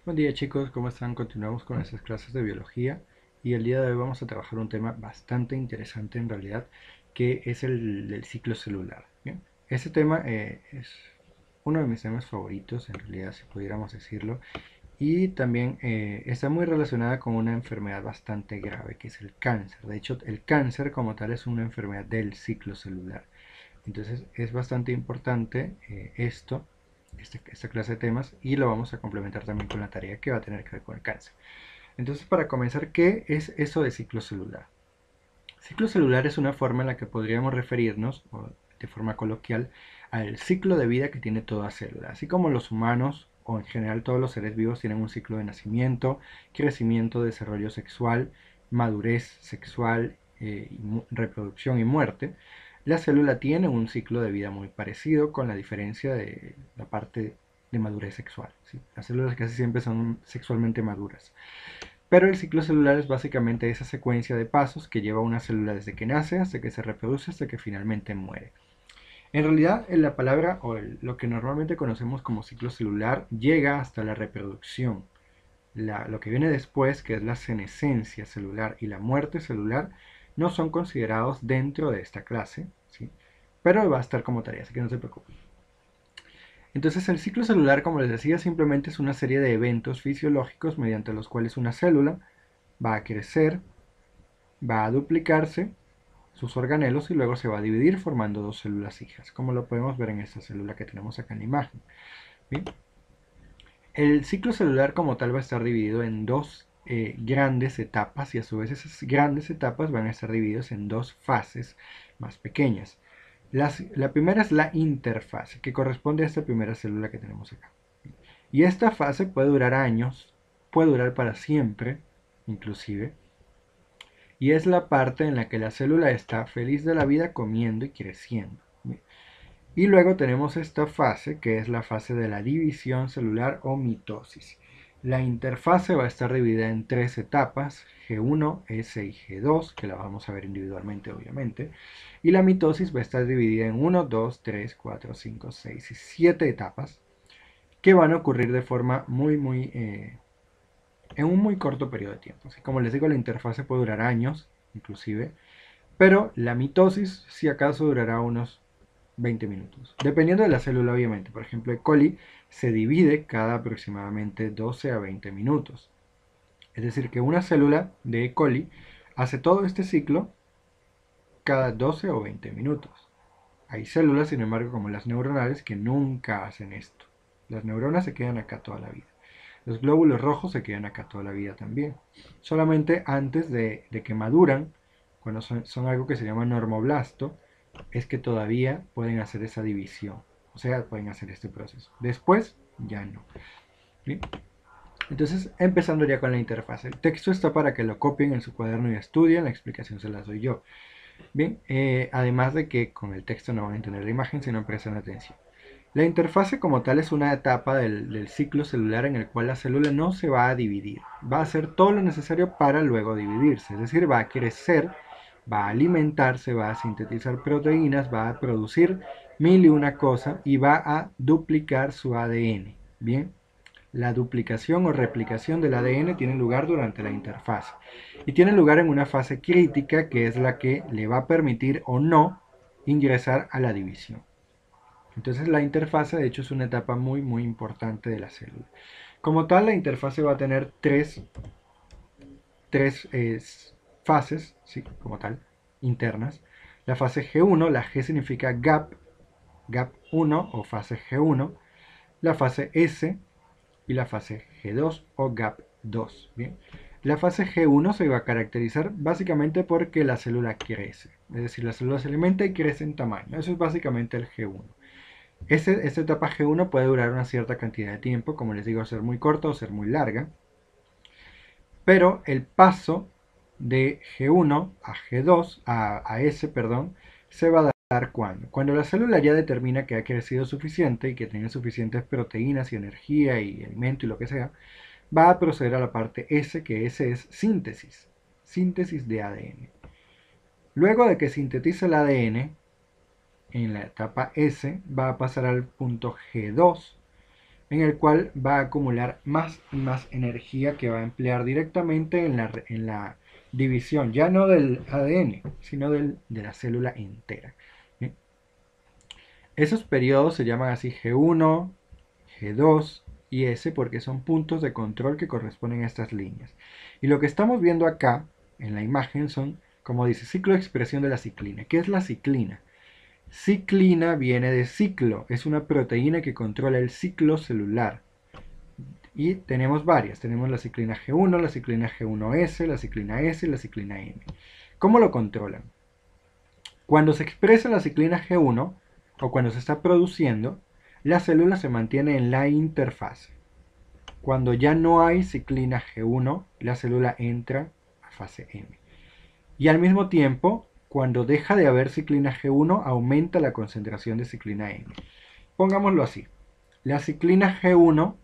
Buen día chicos, ¿cómo están? Continuamos con nuestras clases de biología y el día de hoy vamos a trabajar un tema bastante interesante en realidad, que es el del ciclo celular. ¿Bien? Este tema es uno de mis temas favoritos en realidad, si pudiéramos decirlo, y también está muy relacionada con una enfermedad bastante grave, que es el cáncer. De hecho, el cáncer como tal es una enfermedad del ciclo celular. Entonces es bastante importante esta clase de temas, y lo vamos a complementar también con la tarea que va a tener que ver con el cáncer. Entonces, para comenzar, ¿qué es eso de ciclo celular? Ciclo celular es una forma en la que podríamos referirnos, de forma coloquial, al ciclo de vida que tiene toda célula. Así como los humanos, o en general todos los seres vivos, tienen un ciclo de nacimiento, crecimiento, desarrollo sexual, madurez sexual, reproducción y muerte, la célula tiene un ciclo de vida muy parecido, con la diferencia de la parte de madurez sexual, ¿sí? Las células casi siempre son sexualmente maduras. Pero el ciclo celular es básicamente esa secuencia de pasos que lleva una célula desde que nace hasta que se reproduce hasta que finalmente muere. En realidad, la palabra lo que normalmente conocemos como ciclo celular llega hasta la reproducción. Lo que viene después, que es la senescencia celular y la muerte celular, no son considerados dentro de esta clase, ¿sí? Pero va a estar como tarea, así que no se preocupen. Entonces el ciclo celular, como les decía, simplemente es una serie de eventos fisiológicos mediante los cuales una célula va a crecer, va a duplicarse sus organelos y luego se va a dividir formando dos células hijas, como lo podemos ver en esta célula que tenemos acá en la imagen. ¿Bien? El ciclo celular como tal va a estar dividido en dos grandes etapas, y a su vez esas grandes etapas van a estar divididas en dos fases más pequeñas. La primera es la interfase, que corresponde a esta primera célula que tenemos acá. Y esta fase puede durar años, puede durar para siempre, inclusive, y es la parte en la que la célula está feliz de la vida comiendo y creciendo. Y luego tenemos esta fase, que es la fase de la división celular o mitosis. La interfase va a estar dividida en tres etapas: G1, S y G2, que la vamos a ver individualmente obviamente. Y la mitosis va a estar dividida en 1, 2, 3, 4, 5, 6 y 7 etapas, que van a ocurrir de forma en un muy corto periodo de tiempo. Así como les digo, la interfase puede durar años, inclusive, pero la mitosis, si acaso, durará unos 20 minutos. Dependiendo de la célula, obviamente. Por ejemplo, E. coli se divide cada aproximadamente 12 a 20 minutos. Es decir, que una célula de E. coli hace todo este ciclo cada 12 o 20 minutos. Hay células, sin embargo, como las neuronales, que nunca hacen esto. Las neuronas se quedan acá toda la vida. Los glóbulos rojos se quedan acá toda la vida también. Solamente antes de que maduran, cuando son algo que se llama normoblasto, es que todavía pueden hacer esa división. O sea, pueden hacer este proceso. Después, ya no. ¿Bien? Entonces, empezando ya con la interfaz. El texto está para que lo copien en su cuaderno y estudien. La explicación se las doy yo. Bien, además de que con el texto no van a entender la imagen si no prestan atención. La interfase como tal es una etapa del ciclo celular en el cual la célula no se va a dividir. Va a hacer todo lo necesario para luego dividirse. Es decir, va a crecer, va a alimentarse, va a sintetizar proteínas, va a producir mil y una cosa y va a duplicar su ADN. Bien, la duplicación o replicación del ADN tiene lugar durante la interfase y tiene lugar en una fase crítica, que es la que le va a permitir o no ingresar a la división. Entonces la interfase de hecho es una etapa muy importante de la célula. Como tal, la interfase va a tener tres fases, ¿sí? Como tal, internas. La fase G1, la G significa gap 1 o fase G1, la fase S y la fase G2 o gap 2. ¿Bien? La fase G1 se va a caracterizar básicamente porque la célula crece, es decir, la célula se alimenta y crece en tamaño. Eso es básicamente el G1. Esta etapa G1 puede durar una cierta cantidad de tiempo, como les digo, ser muy corta o ser muy larga, pero el paso de G1 a G2, a S, perdón, se va a dar cuando la célula ya determina que ha crecido suficiente y que tiene suficientes proteínas y energía y alimento y lo que sea, va a proceder a la parte S, que S es síntesis de ADN. Luego de que sintetice el ADN, en la etapa S va a pasar al punto G2, en el cual va a acumular más y más energía que va a emplear directamente en la división, ya no del ADN, sino de la célula entera. ¿Bien? Esos periodos se llaman así G1, G2 y S porque son puntos de control que corresponden a estas líneas. Y lo que estamos viendo acá en la imagen son, como dice, ciclo de expresión de la ciclina. ¿Qué es la ciclina? Ciclina viene de ciclo, es una proteína que controla el ciclo celular. Y tenemos varias, tenemos la ciclina G1, la ciclina G1S, la ciclina S y la ciclina M. ¿Cómo lo controlan? Cuando se expresa la ciclina G1 o cuando se está produciendo, la célula se mantiene en la interfase. Cuando ya no hay ciclina G1, la célula entra a fase M. Y al mismo tiempo, cuando deja de haber ciclina G1, aumenta la concentración de ciclina M. Pongámoslo así. La ciclina G1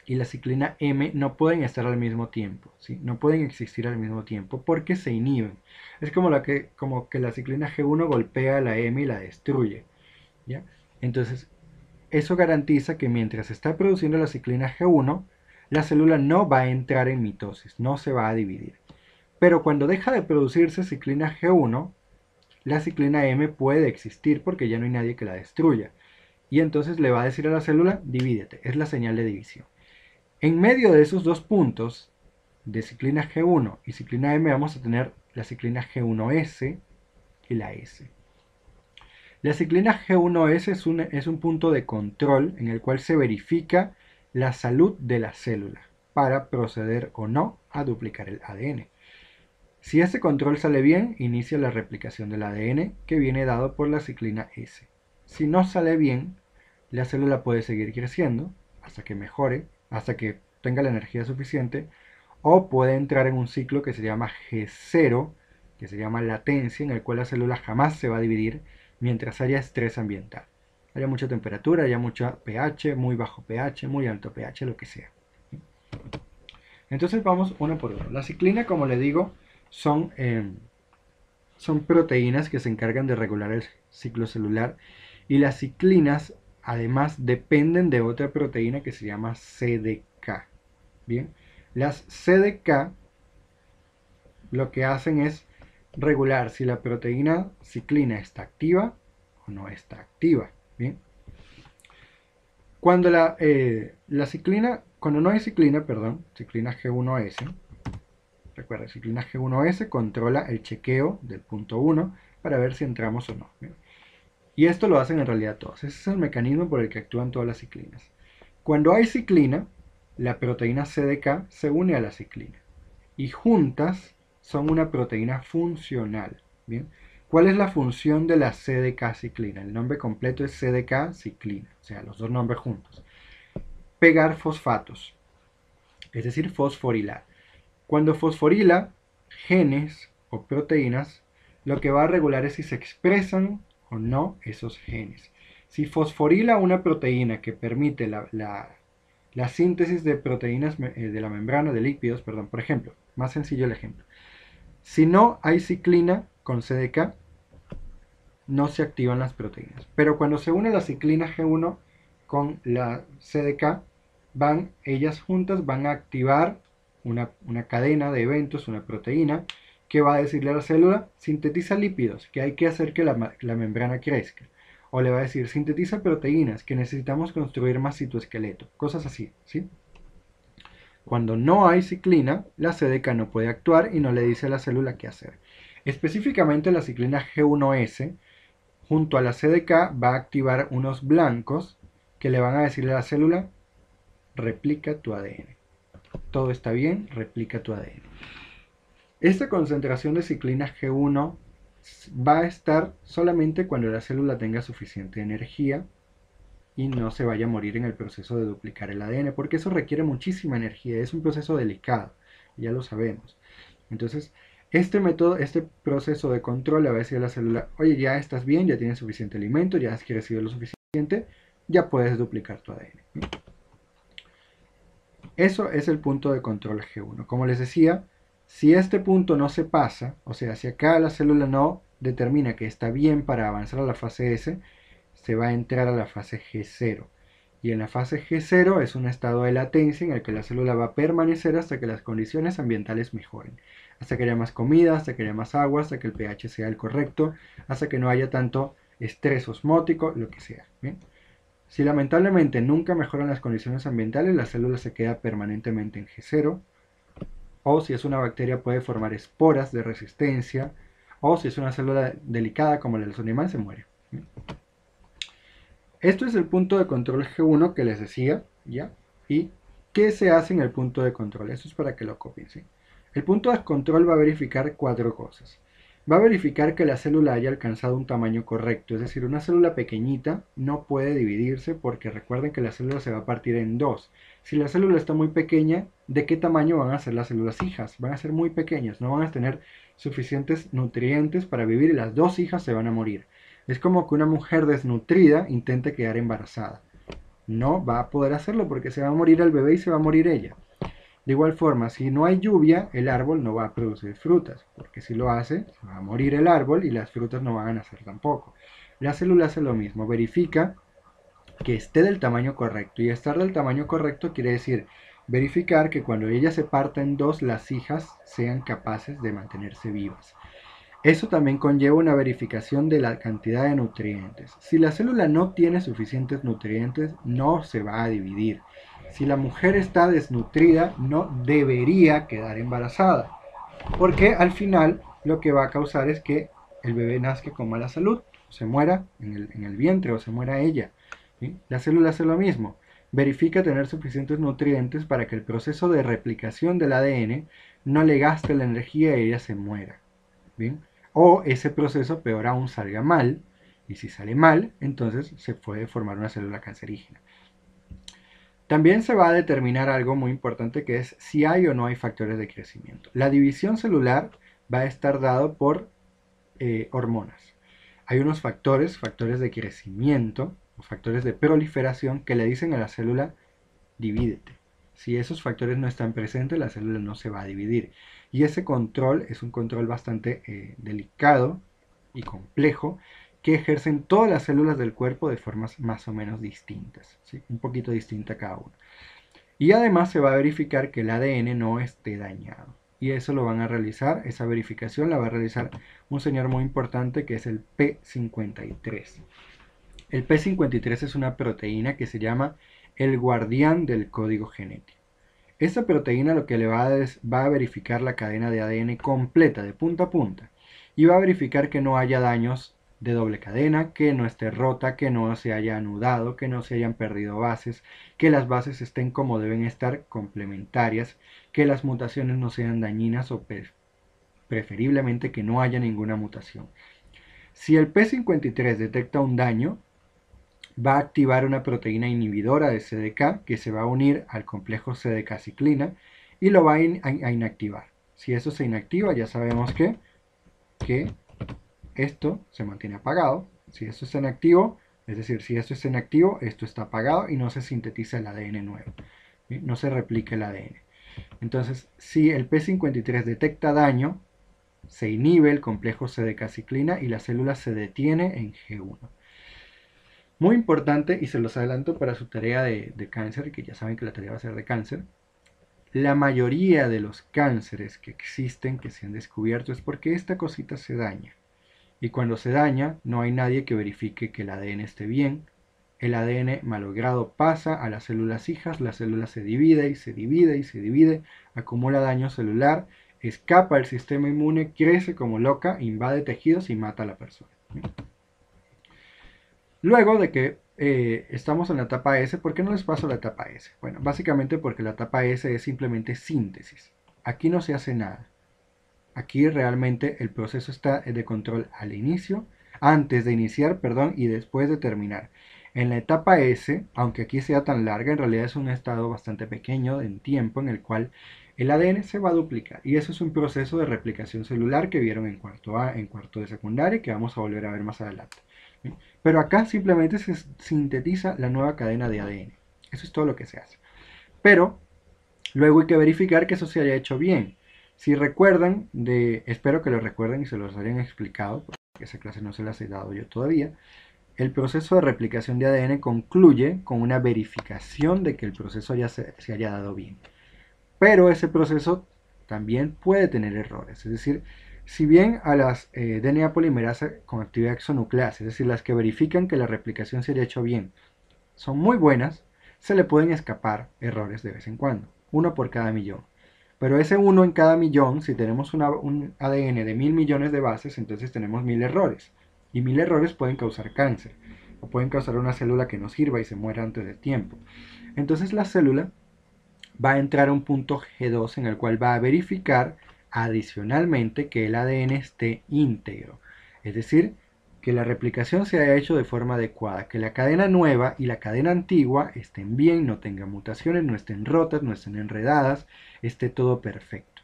y la ciclina M no pueden estar al mismo tiempo, ¿sí? No pueden existir al mismo tiempo porque se inhiben. Es como que la ciclina G1 golpea a la M y la destruye, ¿ya? Entonces, eso garantiza que mientras se está produciendo la ciclina G1, la célula no va a entrar en mitosis, no se va a dividir. Pero cuando deja de producirse ciclina G1, la ciclina M puede existir porque ya no hay nadie que la destruya. Y entonces le va a decir a la célula, divídete, es la señal de división. En medio de esos dos puntos, de ciclina G1 y ciclina M, vamos a tener la ciclina G1S y la S. La ciclina G1S es un punto de control en el cual se verifica la salud de la célula para proceder o no a duplicar el ADN. Si este control sale bien, inicia la replicación del ADN que viene dado por la ciclina S. Si no sale bien, la célula puede seguir creciendo hasta que mejore, hasta que tenga la energía suficiente, o puede entrar en un ciclo que se llama G0, que se llama latencia, en el cual la célula jamás se va a dividir mientras haya estrés ambiental. Haya mucha temperatura, haya mucho pH, muy bajo pH, muy alto pH, lo que sea. Entonces vamos uno por uno. La ciclina, como le digo, son proteínas que se encargan de regular el ciclo celular y las ciclinas además dependen de otra proteína que se llama CDK. Bien, las CDK lo que hacen es regular si la proteína ciclina está activa o no está activa. Bien, cuando cuando no hay ciclina, perdón, ciclina G1S, recuerda, ciclina G1S controla el chequeo del punto 1 para ver si entramos o no. ¿Bien? Y esto lo hacen en realidad todos. Ese es el mecanismo por el que actúan todas las ciclinas. Cuando hay ciclina, la proteína CDK se une a la ciclina. Y juntas son una proteína funcional. ¿Bien? ¿Cuál es la función de la CDK ciclina? El nombre completo es CDK ciclina. O sea, los dos nombres juntos. Pegar fosfatos. Es decir, fosforilar. Cuando fosforila genes o proteínas, lo que va a regular es si se expresan o no esos genes. Si fosforila una proteína que permite la síntesis de proteínas de la membrana de lípidos, perdón, por ejemplo, más sencillo el ejemplo. Si no hay ciclina con CDK, no se activan las proteínas. Pero cuando se une la ciclina G1 con la CDK, ellas juntas van a activar una cadena de eventos, una proteína, que va a decirle a la célula, sintetiza lípidos, que hay que hacer que la membrana crezca. O le va a decir, sintetiza proteínas, que necesitamos construir más citoesqueleto. Cosas así, ¿sí? Cuando no hay ciclina, la CDK no puede actuar y no le dice a la célula qué hacer. Específicamente la ciclina G1S, junto a la CDK, va a activar unos blancos que le van a decirle a la célula, replica tu ADN. Todo está bien, replica tu ADN. Esta concentración de ciclina G1 va a estar solamente cuando la célula tenga suficiente energía y no se vaya a morir en el proceso de duplicar el ADN, porque eso requiere muchísima energía, es un proceso delicado, ya lo sabemos. Entonces, este proceso de control le va a decir a la célula, oye, ya estás bien, ya tienes suficiente alimento, ya has crecido lo suficiente, ya puedes duplicar tu ADN. Eso es el punto de control G1. Como les decía, si este punto no se pasa, o sea, si acá la célula no determina que está bien para avanzar a la fase S, se va a entrar a la fase G0. Y en la fase G0 es un estado de latencia en el que la célula va a permanecer hasta que las condiciones ambientales mejoren. Hasta que haya más comida, hasta que haya más agua, hasta que el pH sea el correcto, hasta que no haya tanto estrés osmótico, lo que sea. ¿Bien? Si lamentablemente nunca mejoran las condiciones ambientales, la célula se queda permanentemente en G0, o si es una bacteria puede formar esporas de resistencia, o si es una célula delicada como la de los animales se muere. Esto es el punto de control G1 que les decía, ¿ya? ¿Y qué se hace en el punto de control? Esto es para que lo copien, ¿sí? El punto de control va a verificar 4 cosas. Va a verificar que la célula haya alcanzado un tamaño correcto, es decir, una célula pequeñita no puede dividirse porque recuerden que la célula se va a partir en dos. Si la célula está muy pequeña, ¿de qué tamaño van a ser las células hijas? Van a ser muy pequeñas, no van a tener suficientes nutrientes para vivir y las dos hijas se van a morir. Es como que una mujer desnutrida intente quedar embarazada. No va a poder hacerlo porque se va a morir el bebé y se va a morir ella. De igual forma, si no hay lluvia, el árbol no va a producir frutas, porque si lo hace, se va a morir el árbol y las frutas no van a nacer tampoco. La célula hace lo mismo, verifica que esté del tamaño correcto, y estar del tamaño correcto quiere decir verificar que cuando ella se parta en dos, las hijas sean capaces de mantenerse vivas. Eso también conlleva una verificación de la cantidad de nutrientes. Si la célula no tiene suficientes nutrientes, no se va a dividir. Si la mujer está desnutrida, no debería quedar embarazada, porque al final lo que va a causar es que el bebé nazca con mala salud, se muera en el vientre o se muera ella. ¿Sí? La célula hace lo mismo. Verifica tener suficientes nutrientes para que el proceso de replicación del ADN no le gaste la energía y ella se muera. ¿Bien? O ese proceso, peor aún, salga mal, y si sale mal, entonces se puede formar una célula cancerígena. También se va a determinar algo muy importante, que es si hay o no hay factores de crecimiento. La división celular va a estar dado por hormonas. Hay unos factores de crecimiento o factores de proliferación que le dicen a la célula divídete. Si esos factores no están presentes, la célula no se va a dividir. Y ese control es un control bastante delicado y complejo que ejercen todas las células del cuerpo de formas más o menos distintas, ¿sí? Un poquito distinta cada una. Y además se va a verificar que el ADN no esté dañado. Y eso lo van a realizar, esa verificación la va a realizar un señor muy importante que es el P53. El P53 es una proteína que se llama el guardián del código genético. Esta proteína lo que le va a verificar la cadena de ADN completa, de punta a punta, y va a verificar que no haya daños de doble cadena, que no esté rota, que no se haya anudado, que no se hayan perdido bases, que las bases estén como deben estar, complementarias, que las mutaciones no sean dañinas o preferiblemente que no haya ninguna mutación. Si el P53 detecta un daño, va a activar una proteína inhibidora de CDK que se va a unir al complejo CDK-ciclina y lo va a inactivar. Si eso se inactiva, ya sabemos que esto se mantiene apagado. Si esto está inactivo, es decir, si esto está inactivo, esto está apagado y no se sintetiza el ADN nuevo. ¿Sí? No se replica el ADN. Entonces, si el P53 detecta daño, se inhibe el complejo CDK-ciclina y la célula se detiene en G1. Muy importante, y se los adelanto para su tarea de cáncer, que ya saben que la tarea va a ser de cáncer. La mayoría de los cánceres que existen, que se han descubierto, es porque esta cosita se daña. Y cuando se daña, no hay nadie que verifique que el ADN esté bien. El ADN malogrado pasa a las células hijas, la célula se divide y se divide y se divide, acumula daño celular, escapa al sistema inmune, crece como loca, invade tejidos y mata a la persona. Luego de que estamos en la etapa S, ¿por qué no les paso la etapa S? Bueno, básicamente porque la etapa S es simplemente síntesis. Aquí no se hace nada. Aquí realmente el proceso está de control al inicio, antes de iniciar, perdón, y después de terminar. En la etapa S, aunque aquí sea tan larga, en realidad es un estado bastante pequeño en tiempo en el cual el ADN se va a duplicar. Y eso es un proceso de replicación celular que vieron en cuarto A, en cuarto de secundaria, y que vamos a volver a ver más adelante. Pero acá simplemente se sintetiza la nueva cadena de ADN. Eso es todo lo que se hace. Pero luego hay que verificar que eso se haya hecho bien. Si recuerdan, espero que lo recuerden y se los hayan explicado, porque esa clase no se las he dado yo todavía. el proceso de replicación de ADN concluye con una verificación de que el proceso ya se haya dado bien. Pero ese proceso también puede tener errores. Es decir, si bien a las DNA polimerasa con actividad exonucleasa, es decir, las que verifican que la replicación se haya hecho bien, son muy buenas, se le pueden escapar errores de vez en cuando, uno por cada millón. Pero ese uno en cada millón, si tenemos un ADN de 1000 millones de bases, entonces tenemos 1000 errores. Y 1000 errores pueden causar cáncer, o pueden causar una célula que no sirva y se muera antes de tiempo. Entonces la célula va a entrar a un punto G2 en el cual va a verificar adicionalmente que el ADN esté íntegro. Es decir, que la replicación se haya hecho de forma adecuada, que la cadena nueva y la cadena antigua estén bien, no tengan mutaciones, no estén rotas, no estén enredadas, esté todo perfecto.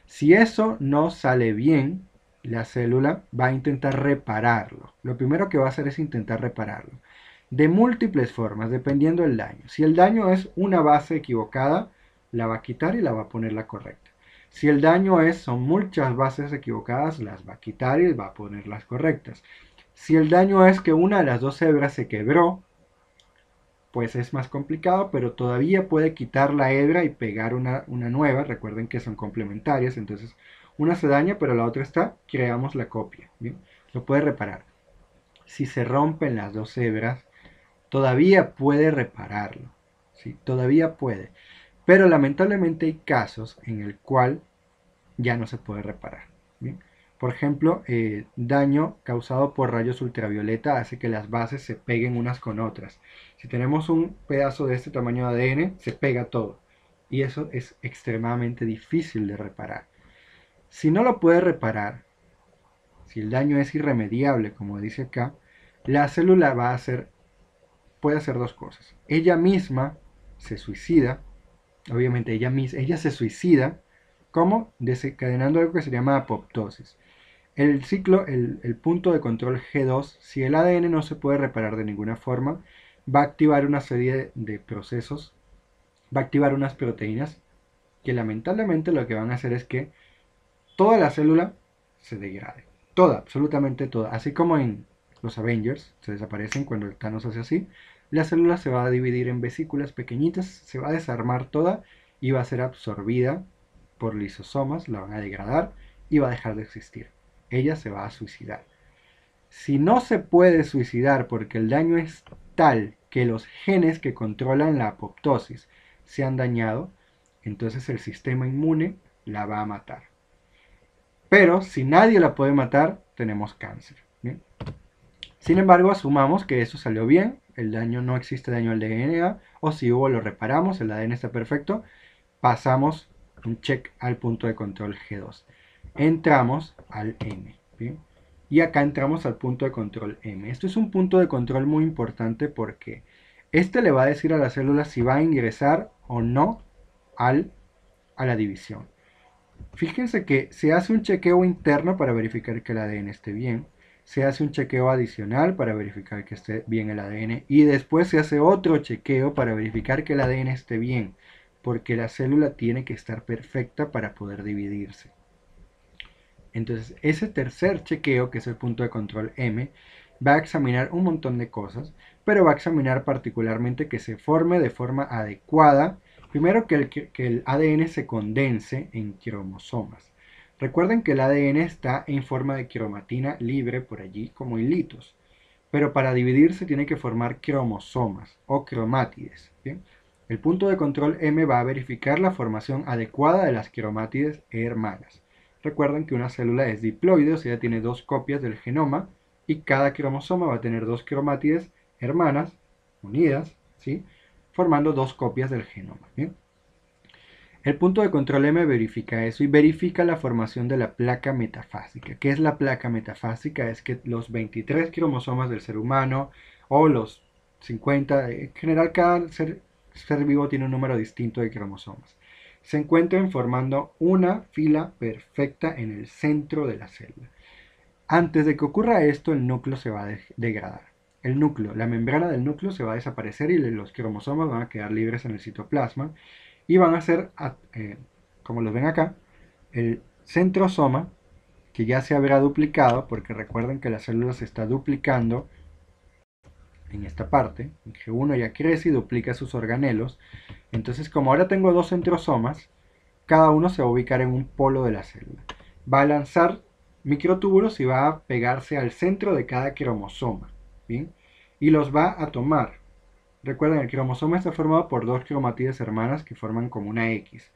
Si eso no sale bien, la célula va a intentar repararlo. Lo primero que va a hacer es intentar repararlo. De múltiples formas, dependiendo del daño. Si el daño es una base equivocada, la va a quitar y la va a poner la correcta. Si el daño son muchas bases equivocadas, las va a quitar y va a poner las correctas. Si el daño es que una de las dos hebras se quebró, pues es más complicado, pero todavía puede quitar la hebra y pegar una nueva. Recuerden que son complementarias, entonces una se daña, pero la otra está, creamos la copia. ¿Bien? Lo puede reparar. Si se rompen las dos hebras, todavía puede repararlo. ¿Sí? Todavía puede. Pero lamentablemente hay casos en el cual ya no se puede reparar. ¿Bien? Por ejemplo, daño causado por rayos ultravioleta hace que las bases se peguen unas con otras. Si tenemos un pedazo de este tamaño de ADN, se pega todo. Y eso es extremadamente difícil de reparar. Si no lo puede reparar, si el daño es irremediable, como dice acá, la célula puede hacer dos cosas. Ella misma se suicida, obviamente ella se suicida, como desencadenando algo que se llama apoptosis. El ciclo, el punto de control G2, si el ADN no se puede reparar de ninguna forma, va a activar una serie de procesos, va a activar unas proteínas que lamentablemente lo que van a hacer es que toda la célula se degrade. Toda, absolutamente toda. Así como en los Avengers se desaparecen cuando el Thanos hace así, la célula se va a dividir en vesículas pequeñitas, se va a desarmar toda y va a ser absorbida por lisosomas, la van a degradar y va a dejar de existir. Ella se va a suicidar. Si no se puede suicidar porque el daño es tal que los genes que controlan la apoptosis se han dañado, entonces el sistema inmune la va a matar. Pero si nadie la puede matar, tenemos cáncer. ¿Bien? Sin embargo, asumamos que eso salió bien, el daño no existe daño al DNA, o si hubo lo reparamos, el ADN está perfecto, pasamos un check al punto de control G2. Entramos al M. ¿Bien? Y acá entramos al punto de control M. Esto es un punto de control muy importante porque este le va a decir a la célula si va a ingresar o no a la división. Fíjense que se hace un chequeo interno para verificar que el ADN esté bien, se hace un chequeo adicional para verificar que esté bien el ADN y después se hace otro chequeo para verificar que el ADN esté bien, porque la célula tiene que estar perfecta para poder dividirse. Entonces, ese tercer chequeo, que es el punto de control M, va a examinar un montón de cosas, pero va a examinar particularmente que se forme de forma adecuada. Primero, que el ADN se condense en cromosomas. Recuerden que el ADN está en forma de cromatina libre por allí como hilitos, pero para dividirse tiene que formar cromosomas o cromátides. ¿Bien? El punto de control M va a verificar la formación adecuada de las cromátides hermanas. Recuerden que una célula es diploide, o sea, tiene dos copias del genoma y cada cromosoma va a tener dos cromátides hermanas unidas, ¿sí? Formando dos copias del genoma. ¿Bien? El punto de control M verifica eso y verifica la formación de la placa metafásica. ¿Qué es la placa metafásica? Es que los 23 cromosomas del ser humano o los 50, en general cada ser vivo tiene un número distinto de cromosomas, se encuentran formando una fila perfecta en el centro de la célula. Antes de que ocurra esto, el núcleo se va a degradar. El núcleo, la membrana del núcleo se va a desaparecer y los cromosomas van a quedar libres en el citoplasma y van a ser, como los ven acá, el centrosoma, que ya se habrá duplicado, porque recuerden que la célula se está duplicando en esta parte, en G1 ya crece y duplica sus organelos. Entonces, como ahora tengo dos centrosomas, cada uno se va a ubicar en un polo de la célula. Va a lanzar microtúbulos y va a pegarse al centro de cada cromosoma, ¿bien? Y los va a tomar. Recuerden, el cromosoma está formado por dos cromatídeas hermanas que forman como una X.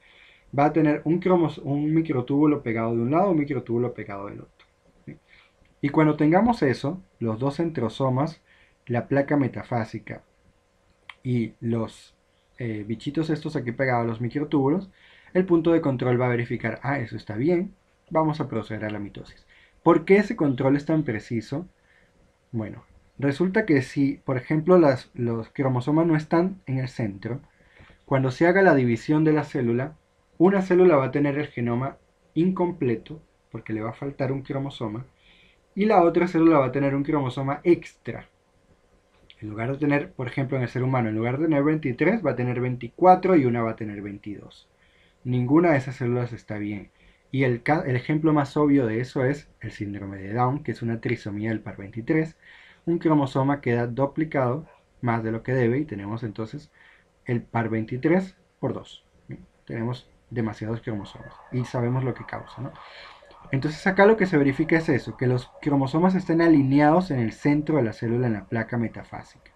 Va a tener un microtúbulo pegado de un lado, un microtúbulo pegado del otro. ¿Sí? Y cuando tengamos eso, los dos centrosomas, la placa metafásica y los bichitos estos aquí pegados a los microtúbulos, el punto de control va a verificar, eso está bien, vamos a proceder a la mitosis. ¿Por qué ese control es tan preciso? Bueno, resulta que si, por ejemplo, los cromosomas no están en el centro, cuando se haga la división de la célula, una célula va a tener el genoma incompleto, porque le va a faltar un cromosoma, y la otra célula va a tener un cromosoma extra. En lugar de tener, por ejemplo, en el ser humano, en lugar de tener 23, va a tener 24 y una va a tener 22. Ninguna de esas células está bien. Y el ejemplo más obvio de eso es el síndrome de Down, que es una trisomía del par 23. Un cromosoma queda duplicado más de lo que debe y tenemos entonces el par 23 por 2. ¿Bien? Tenemos demasiados cromosomas y sabemos lo que causa, ¿no? Entonces acá lo que se verifica es eso, que los cromosomas estén alineados en el centro de la célula en la placa metafásica.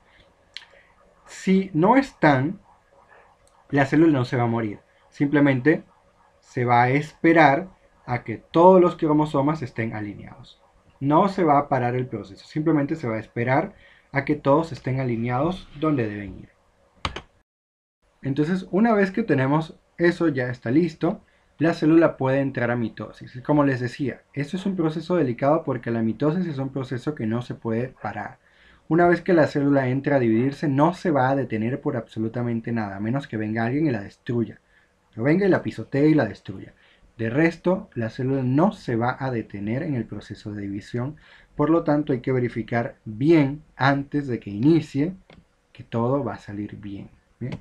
Si no están, la célula no se va a morir, simplemente se va a esperar a que todos los cromosomas estén alineados. No se va a parar el proceso, simplemente se va a esperar a que todos estén alineados donde deben ir. Entonces, una vez que tenemos eso ya está listo, la célula puede entrar a mitosis. Como les decía, esto es un proceso delicado porque la mitosis es un proceso que no se puede parar. Una vez que la célula entra a dividirse, no se va a detener por absolutamente nada, a menos que venga alguien y la destruya. Que venga y la pisotee y la destruya. De resto, la célula no se va a detener en el proceso de división, por lo tanto hay que verificar bien antes de que inicie que todo va a salir bien. ¿Bien?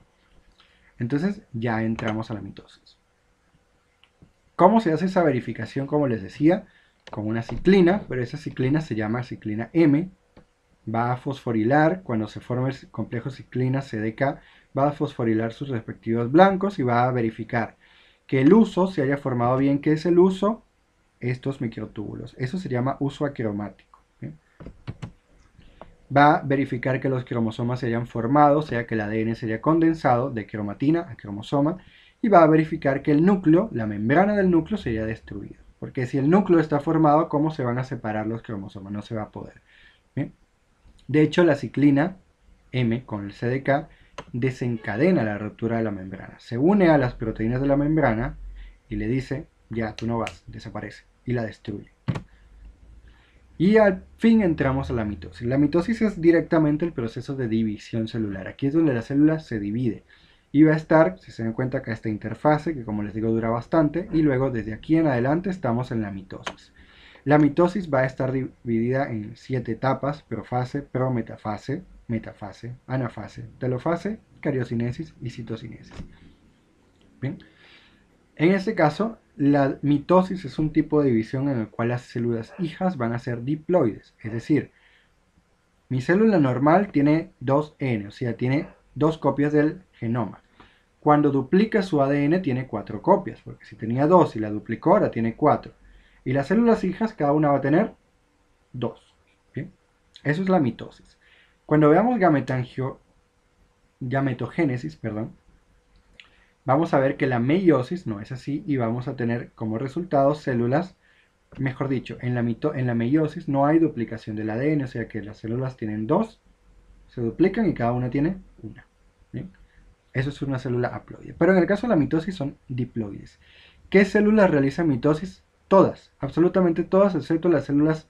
Entonces ya entramos a la mitosis. ¿Cómo se hace esa verificación? Como les decía, con una ciclina, pero esa ciclina se llama ciclina M. Va a fosforilar, cuando se forma el complejo ciclina CDK, va a fosforilar sus respectivos blancos y va a verificar que el uso se haya formado bien. ¿Qué es el uso? Estos microtúbulos. Eso se llama uso acromático. ¿Sí? Va a verificar que los cromosomas se hayan formado, o sea que el ADN se haya condensado de cromatina a cromosoma, y va a verificar que el núcleo, la membrana del núcleo, se haya destruido. Porque si el núcleo está formado, ¿cómo se van a separar los cromosomas? No se va a poder. ¿Bien? De hecho, la ciclina M con el CDK desencadena la ruptura de la membrana. Se une a las proteínas de la membrana y le dice, ya, tú no vas, desaparece, y la destruye. Y al fin entramos a la mitosis. La mitosis es directamente el proceso de división celular. Aquí es donde la célula se divide. Y va a estar, si se dan cuenta, acá esta interfase, que como les digo dura bastante, y luego desde aquí en adelante estamos en la mitosis. La mitosis va a estar dividida en 7 etapas: profase, prometafase, metafase, anafase, telofase, cariocinesis y citocinesis. Bien. En este caso, la mitosis es un tipo de división en el cual las células hijas van a ser diploides, es decir, mi célula normal tiene 2N, o sea, tiene 2 copias del genoma. Cuando duplica su ADN tiene 4 copias, porque si tenía 2 y la duplicó, ahora tiene 4. Y las células hijas, cada una va a tener 2. ¿Bien? Eso es la mitosis. Cuando veamos gametogénesis, vamos a ver que la meiosis no es así y vamos a tener como resultado células, mejor dicho, en la meiosis no hay duplicación del ADN, o sea que las células tienen 2, se duplican y cada una tiene 1. ¿Bien? Eso es una célula haploide. Pero en el caso de la mitosis son diploides. ¿Qué células realizan mitosis? Todas, absolutamente todas, excepto las células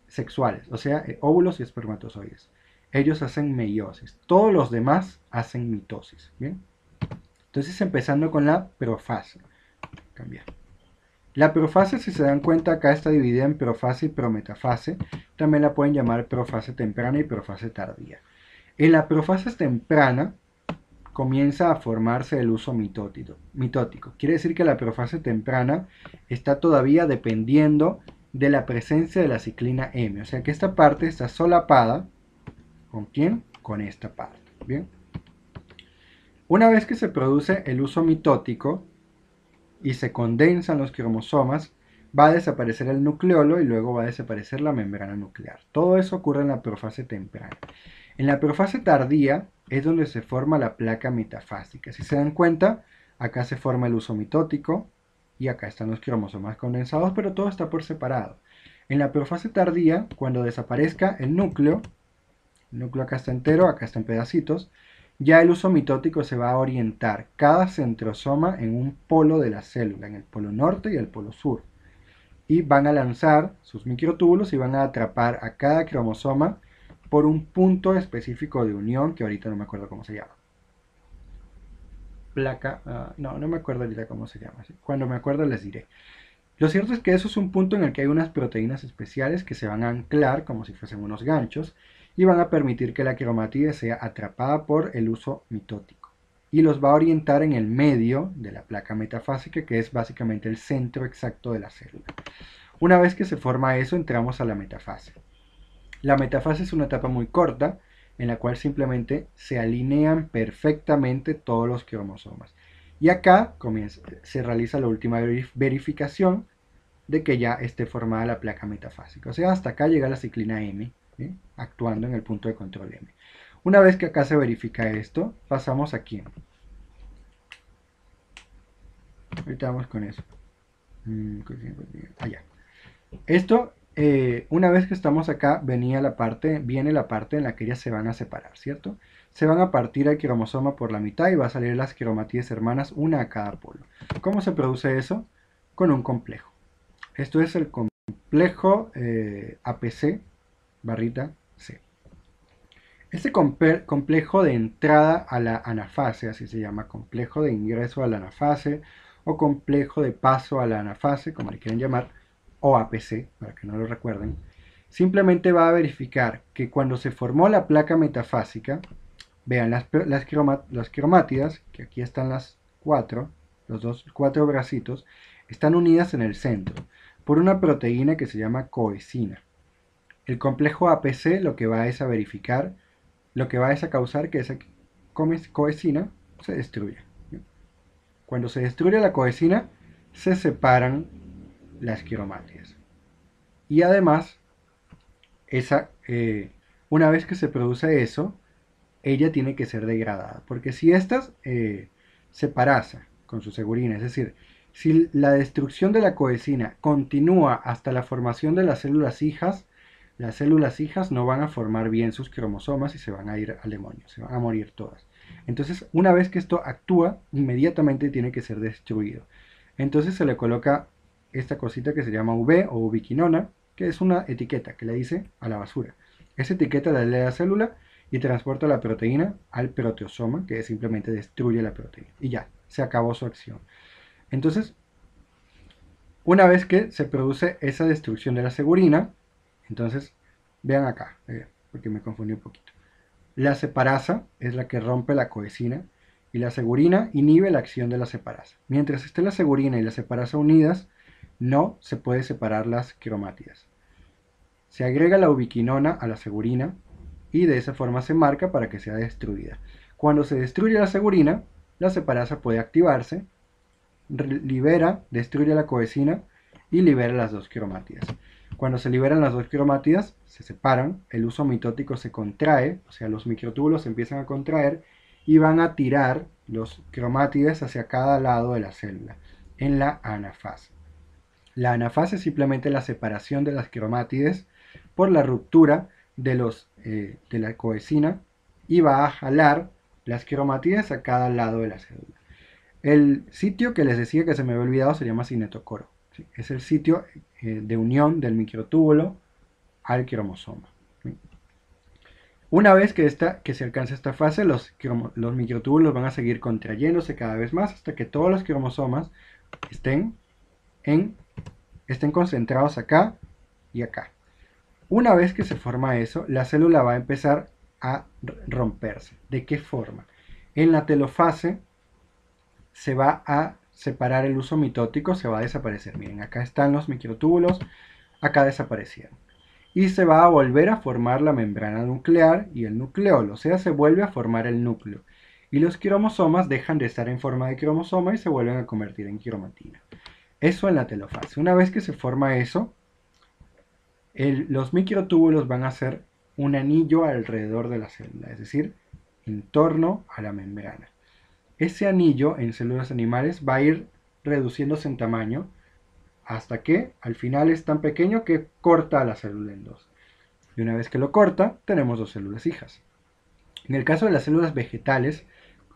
sexuales, o sea, óvulos y espermatozoides. Ellos hacen meiosis. Todos los demás hacen mitosis. ¿Bien? Entonces, empezando con la profase. Cambiar. La profase, si se dan cuenta, acá está dividida en profase y prometafase. También la pueden llamar profase temprana y profase tardía. En la profase temprana comienza a formarse el uso mitótico. Quiere decir que la profase temprana está todavía dependiendo de la presencia de la ciclina M. O sea que esta parte está solapada. ¿Con quién? con esta parte. Bien. Una vez que se produce el uso mitótico y se condensan los cromosomas, va a desaparecer el nucleolo y luego va a desaparecer la membrana nuclear. Todo eso ocurre en la profase temprana. En la profase tardía es donde se forma la placa metafásica. Si se dan cuenta, acá se forma el uso mitótico y acá están los cromosomas condensados, pero todo está por separado. En la profase tardía, cuando desaparezca el núcleo acá está entero, acá está en pedacitos, ya el uso mitótico se va a orientar cada centrosoma en un polo de la célula, en el polo norte y el polo sur. Y van a lanzar sus microtúbulos y van a atrapar a cada cromosoma por un punto específico de unión, que ahorita no me acuerdo cómo se llama. Placa, no me acuerdo ahorita cómo se llama. Cuando me acuerdo les diré. Lo cierto es que eso es un punto en el que hay unas proteínas especiales que se van a anclar como si fuesen unos ganchos y van a permitir que la cromatide sea atrapada por el uso mitótico. Y los va a orientar en el medio de la placa metafásica, que es básicamente el centro exacto de la célula. Una vez que se forma eso, entramos a la metafase. La metafase es una etapa muy corta en la cual simplemente se alinean perfectamente todos los cromosomas. Y acá se realiza la última verificación de que ya esté formada la placa metafásica. O sea, hasta acá llega la ciclina M, ¿sí? Actuando en el punto de control M. Una vez que acá se verifica esto, pasamos aquí. Ahorita vamos con eso. Allá. Esto, una vez que estamos acá, viene la parte en la que ellas se van a separar, ¿cierto? Se van a partir el cromosoma por la mitad y va a salir las cromatídes hermanas, una a cada polo. ¿Cómo se produce eso? Con un complejo. Esto es el complejo APC barrita C. Este complejo de entrada a la anafase, así se llama, complejo de ingreso a la anafase o complejo de paso a la anafase, como le quieren llamar, o APC, para que no lo recuerden, simplemente va a verificar que cuando se formó la placa metafásica, vean las cromátidas, que aquí están las los cuatro bracitos, están unidas en el centro por una proteína que se llama coesina. El complejo APC lo que va es a verificar, lo que va es a causar que esa coesina se destruya. Cuando se destruye la coesina, se separan las cromátidas. Y además, una vez que se produce eso, ella tiene que ser degradada. Porque si estas se parasa con su segurina, es decir, si la destrucción de la coesina continúa hasta la formación de las células hijas no van a formar bien sus cromosomas y se van a ir al demonio, se van a morir todas. Entonces, una vez que esto actúa, inmediatamente tiene que ser destruido. Entonces se le coloca esta cosita que se llama UV o ubiquinona, que es una etiqueta que le dice a la basura. Esa etiqueta la lee la célula y transporta la proteína al proteosoma, que simplemente destruye la proteína. Y ya, se acabó su acción. Entonces, una vez que se produce esa destrucción de la segurina, entonces, vean acá, porque me confundí un poquito. La separasa es la que rompe la coesina y la segurina inhibe la acción de la separasa. Mientras esté la segurina y la separasa unidas, no se puede separar las cromátidas. Se agrega la ubiquinona a la segurina y de esa forma se marca para que sea destruida. Cuando se destruye la segurina, la separasa puede activarse, destruye la coesina y libera las dos cromátidas. Cuando se liberan las dos cromátidas, se separan, el uso mitótico se contrae, o sea, los microtúbulos se empiezan a contraer y van a tirar los cromátides hacia cada lado de la célula, en la anafase. La anafase es simplemente la separación de las cromátides por la ruptura de la coesina y va a jalar las cromátides a cada lado de la célula. El sitio que les decía que se me había olvidado se llama cinetocoro. ¿Sí? Es el sitio de unión del microtúbulo al cromosoma. ¿Sí? Una vez que se alcanza esta fase, los microtúbulos van a seguir contrayéndose cada vez más hasta que todos los cromosomas estén concentrados acá y acá. Una vez que se forma eso, la célula va a empezar a romperse. ¿De qué forma? En la telofase se va a separar el uso mitótico, se va a desaparecer. Miren, acá están los microtúbulos, acá desaparecieron. y se va a volver a formar la membrana nuclear y el nucleolo, o sea, se vuelve a formar el núcleo. Y los cromosomas dejan de estar en forma de cromosoma y se vuelven a convertir en cromatina. Eso en la telofase. Una vez que se forma eso, los microtúbulos van a hacer un anillo alrededor de la célula, es decir, en torno a la membrana. Ese anillo en células animales va a ir reduciéndose en tamaño hasta que al final es tan pequeño que corta a la célula en dos. Y una vez que lo corta, tenemos dos células hijas. En el caso de las células vegetales,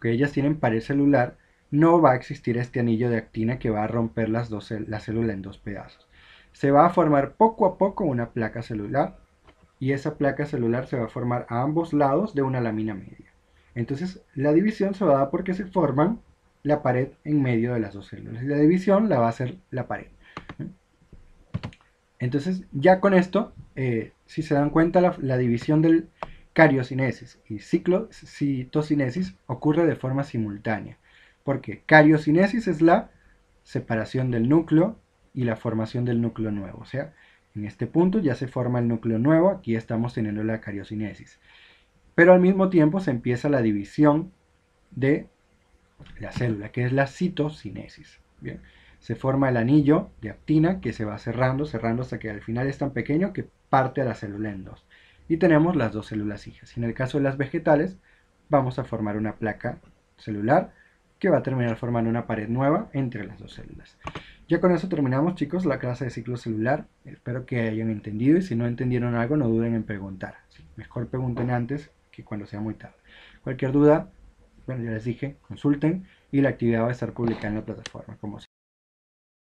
que ellas tienen pared celular, no va a existir este anillo de actina que va a romper la célula en dos pedazos. Se va a formar poco a poco una placa celular y esa placa celular se va a formar a ambos lados de una lámina media. Entonces la división se va a dar porque se forman la pared en medio de las dos células y la división la va a hacer la pared. Entonces ya con esto, si se dan cuenta, la división del cariocinesis y ciclocitocinesis ocurre de forma simultánea, porque cariocinesis es la separación del núcleo y la formación del núcleo nuevo, o sea, en este punto ya se forma el núcleo nuevo, aquí estamos teniendo la cariocinesis, pero al mismo tiempo se empieza la división de la célula, que es la citocinesis. Bien, se forma el anillo de actina que se va cerrando, cerrando hasta que al final es tan pequeño que parte a la célula en dos. Y tenemos las dos células hijas. Y en el caso de las vegetales, vamos a formar una placa celular que va a terminar formando una pared nueva entre las dos células. Ya con eso terminamos, chicos, la clase de ciclo celular. Espero que hayan entendido y si no entendieron algo, no duden en preguntar. Mejor pregunten antes que cuando sea muy tarde. Cualquier duda, bueno, ya les dije, consulten y la actividad va a estar publicada en la plataforma, como